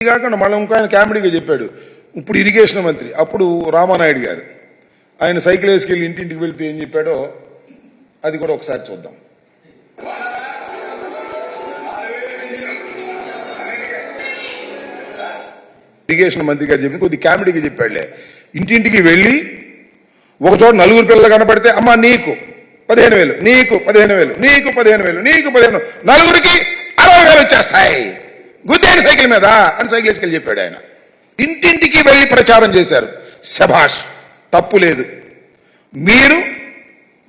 కాకుండా మళ్ళీ ఇంకో ఆయన కామెడీగా చెప్పాడు. ఇప్పుడు ఇరిగేషన్ మంత్రి అప్పుడు రామానాయుడు గారు ఆయన సైకిల్ వేసుకెళ్ళి ఇంటింటికి వెళ్తే ఏం చెప్పాడో అది కూడా ఒకసారి చూద్దాం. ఇరిగేషన్ మంత్రి గారు చెప్పి కొద్ది కామెడీగా చెప్పాడులే. ఇంటింటికి వెళ్ళి ఒక చోట నలుగురు పిల్లలు కనపడితే అమ్మ నీకు 15,000, నీకు 15,000, నీకు 15,000, నీకు 15,000, నలుగురికి 60,000 వచ్చేస్తాయి గుద్దేడు సైకిల్ మీద అని సైకిల్ వేసుకెళ్ళి చెప్పాడు ఆయన. ఇంటింటికి వెళ్ళి ప్రచారం చేశారు. శభాష్, తప్పు లేదు. మీరు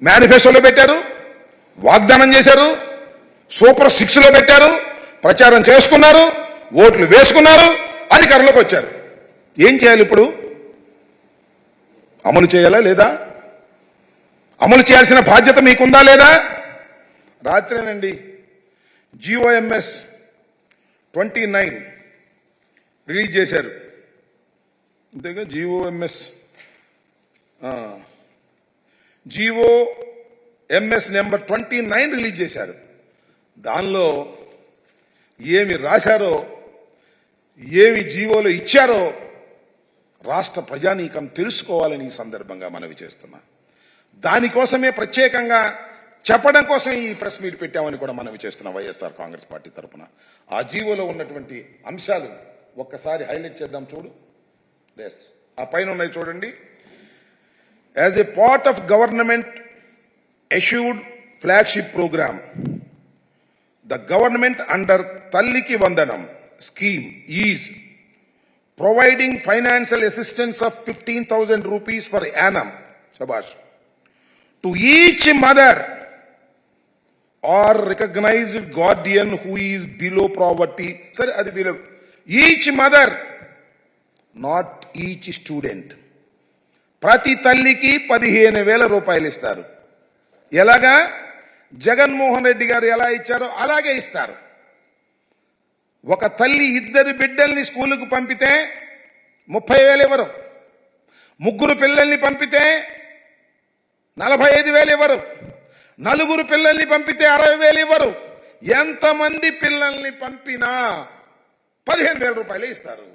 మేనిఫెస్టోలో పెట్టారు, వాగ్దానం చేశారు, సూపర్ 6లో పెట్టారు, ప్రచారం చేసుకున్నారు, ఓట్లు వేసుకున్నారు, అధికారంలోకి వచ్చారు. ఏం చేయాలి ఇప్పుడు? అమలు చేయాలా లేదా? అమలు చేయాల్సిన బాధ్యత మీకుందా లేదా? రాత్రేనండి GOMS 29 రిలీజ్ చేశారు. అంతేగా GOMS నెంబర్ 29 రిలీజ్ చేశారు. దానిలో ఏమి రాశారో, ఏమి జీవోలో ఇచ్చారో రాష్ట్ర ప్రజానీకం తెలుసుకోవాలని ఈ సందర్భంగా మనవి చేస్తున్నా. దానికోసమే ప్రత్యేకంగా చెప్పడం కోసం ఈ ప్రెస్ మీట్ పెట్టామని కూడా మనవి చేస్తున్నాం వైఎస్ఆర్ కాంగ్రెస్ పార్టీ తరఫున. ఆ జీవోలో ఉన్నటువంటి అంశాలు ఒక్కసారి హైలైట్ చేద్దాం. చూడు, ఆ పైన ఉన్నాయి చూడండి. As a part of government issued flagship program, the government under Talliki Vandanam scheme is providing financial assistance of 15,000 rupees per annum, shabash, to each mother or recognized guardian who is below poverty. Sir, adi below each mother, not each student. ప్రతి తల్లికి 15,000 రూపాయలు ఇస్తారు. ఎలాగా? జగన్మోహన్ రెడ్డి గారు ఎలా ఇచ్చారో అలాగే ఇస్తారు. ఒక తల్లి 2 బిడ్డల్ని స్కూలుకు పంపితే 30,000 ఇవ్వరు. 3 పిల్లల్ని పంపితే 45,000 ఇవ్వరు. 4 పిల్లల్ని పంపితే 60,000 ఇవ్వరు. ఎంతమంది పిల్లల్ని పంపినా 15,000 రూపాయలే ఇస్తారు.